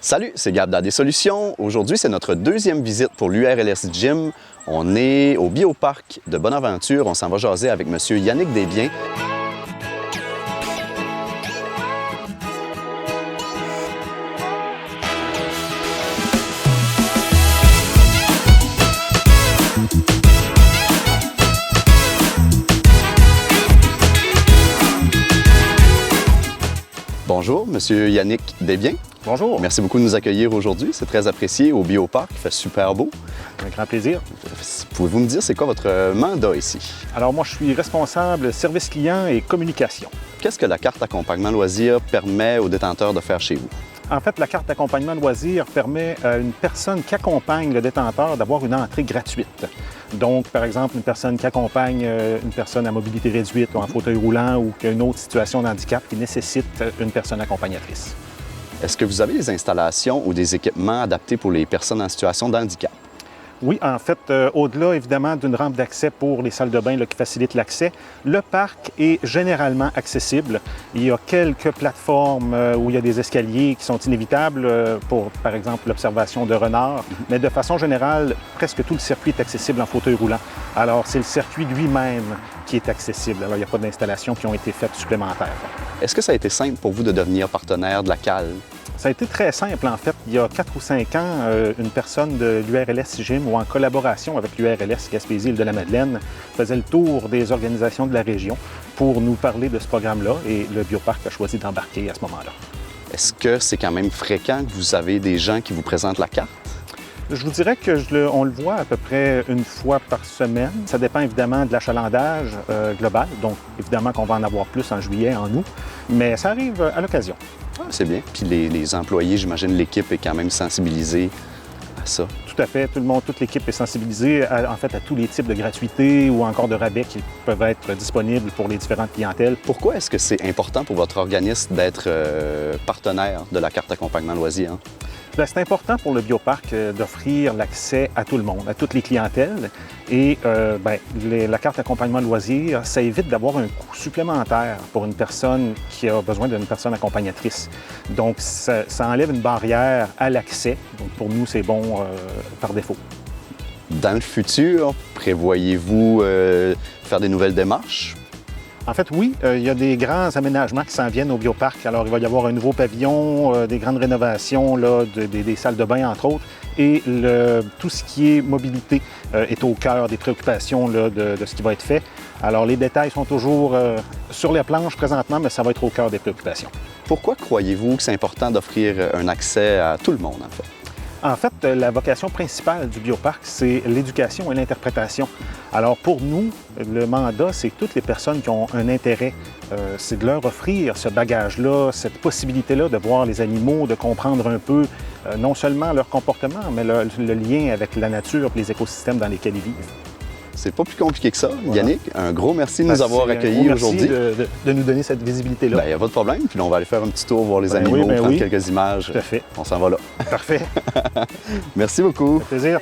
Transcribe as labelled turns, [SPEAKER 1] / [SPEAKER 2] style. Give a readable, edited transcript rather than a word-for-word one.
[SPEAKER 1] Salut, c'est Gab dans des solutions. Aujourd'hui, c'est notre deuxième visite pour l'URLS Gym. On est au Bioparc de Bonaventure. On s'en va jaser avec M. Yannick Desbiens. Bonjour, M. Yannick Desbiens.
[SPEAKER 2] Bonjour.
[SPEAKER 1] Merci beaucoup de nous accueillir aujourd'hui. C'est très apprécié au Bioparc. Il fait super beau.
[SPEAKER 2] Un grand plaisir.
[SPEAKER 1] Pouvez-vous me dire c'est quoi votre mandat ici?
[SPEAKER 2] Alors moi, je suis responsable service client et communication.
[SPEAKER 1] Qu'est-ce que la carte accompagnement loisirs permet aux détenteurs de faire chez vous?
[SPEAKER 2] En fait, la carte d'accompagnement loisirs permet à une personne qui accompagne le détenteur d'avoir une entrée gratuite. Donc, par exemple, une personne qui accompagne une personne à mobilité réduite ou en fauteuil roulant ou qui a une autre situation de handicap qui nécessite une personne accompagnatrice.
[SPEAKER 1] Est-ce que vous avez des installations ou des équipements adaptés pour les personnes en situation de handicap?
[SPEAKER 2] Oui, en fait, au-delà évidemment d'une rampe d'accès pour les salles de bain qui facilite l'accès, le parc est généralement accessible. Il y a quelques plateformes où il y a des escaliers qui sont inévitables pour, par exemple, l'observation de renards, mais de façon générale, presque tout le circuit est accessible en fauteuil roulant. Alors, c'est le circuit lui-même qui est accessible. Alors, il n'y a pas d'installations qui ont été faites supplémentaires.
[SPEAKER 1] Est-ce que ça a été simple pour vous de devenir partenaire de la CAL?
[SPEAKER 2] Ça a été très simple, en fait. Il y a 4 ou 5 ans, une personne de l'URLS Gym ou en collaboration avec l'URLS Gaspésie-Île-de-la-Madeleine faisait le tour des organisations de la région pour nous parler de ce programme-là et le Bioparc a choisi d'embarquer à ce moment-là. Est-ce
[SPEAKER 1] que c'est quand même fréquent que vous avez des gens qui vous présentent la carte?
[SPEAKER 2] Je vous dirais qu'on le voit à peu près une fois par semaine. Ça dépend évidemment de l'achalandage global, donc évidemment qu'on va en avoir plus en juillet, en août, mais ça arrive à l'occasion.
[SPEAKER 1] C'est bien. Puis les employés, j'imagine, l'équipe est quand même sensibilisée à ça.
[SPEAKER 2] Tout à fait. Tout le monde, toute l'équipe est sensibilisée à tous les types de gratuités ou encore de rabais qui peuvent être disponibles pour les différentes clientèles.
[SPEAKER 1] Pourquoi est-ce que c'est important pour votre organisme d'être partenaire de la carte accompagnement loisirs?
[SPEAKER 2] Bien, c'est important pour le Bioparc d'offrir l'accès à tout le monde, à toutes les clientèles. Et la carte accompagnement loisirs, ça évite d'avoir un coût supplémentaire pour une personne qui a besoin d'une personne accompagnatrice. Donc, ça enlève une barrière à l'accès. Donc, pour nous, c'est bon par défaut.
[SPEAKER 1] Dans le futur, prévoyez-vous faire des nouvelles démarches?
[SPEAKER 2] En fait, oui, il y a des grands aménagements qui s'en viennent au Bioparc. Alors, il va y avoir un nouveau pavillon, des grandes rénovations des salles de bain, entre autres. Et tout ce qui est mobilité est au cœur des préoccupations de ce qui va être fait. Alors, les détails sont toujours sur les planches présentement, mais ça va être au cœur des préoccupations.
[SPEAKER 1] Pourquoi croyez-vous que c'est important d'offrir un accès à tout le monde, en fait?
[SPEAKER 2] En fait, la vocation principale du Bioparc, c'est l'éducation et l'interprétation. Alors pour nous, le mandat, c'est toutes les personnes qui ont un intérêt. C'est de leur offrir ce bagage-là, cette possibilité-là de voir les animaux, de comprendre un peu non seulement leur comportement, mais le lien avec la nature et les écosystèmes dans lesquels ils vivent.
[SPEAKER 1] C'est pas plus compliqué que ça. Voilà. Yannick, un gros merci de nous avoir accueillis aujourd'hui.
[SPEAKER 2] Merci de nous donner cette visibilité-là.
[SPEAKER 1] Il n'y a pas de problème. Puis là, on va aller faire un petit tour, voir les animaux, prendre quelques images.
[SPEAKER 2] Tout à fait.
[SPEAKER 1] On s'en va là.
[SPEAKER 2] Parfait.
[SPEAKER 1] Merci beaucoup.
[SPEAKER 2] Ça fait plaisir.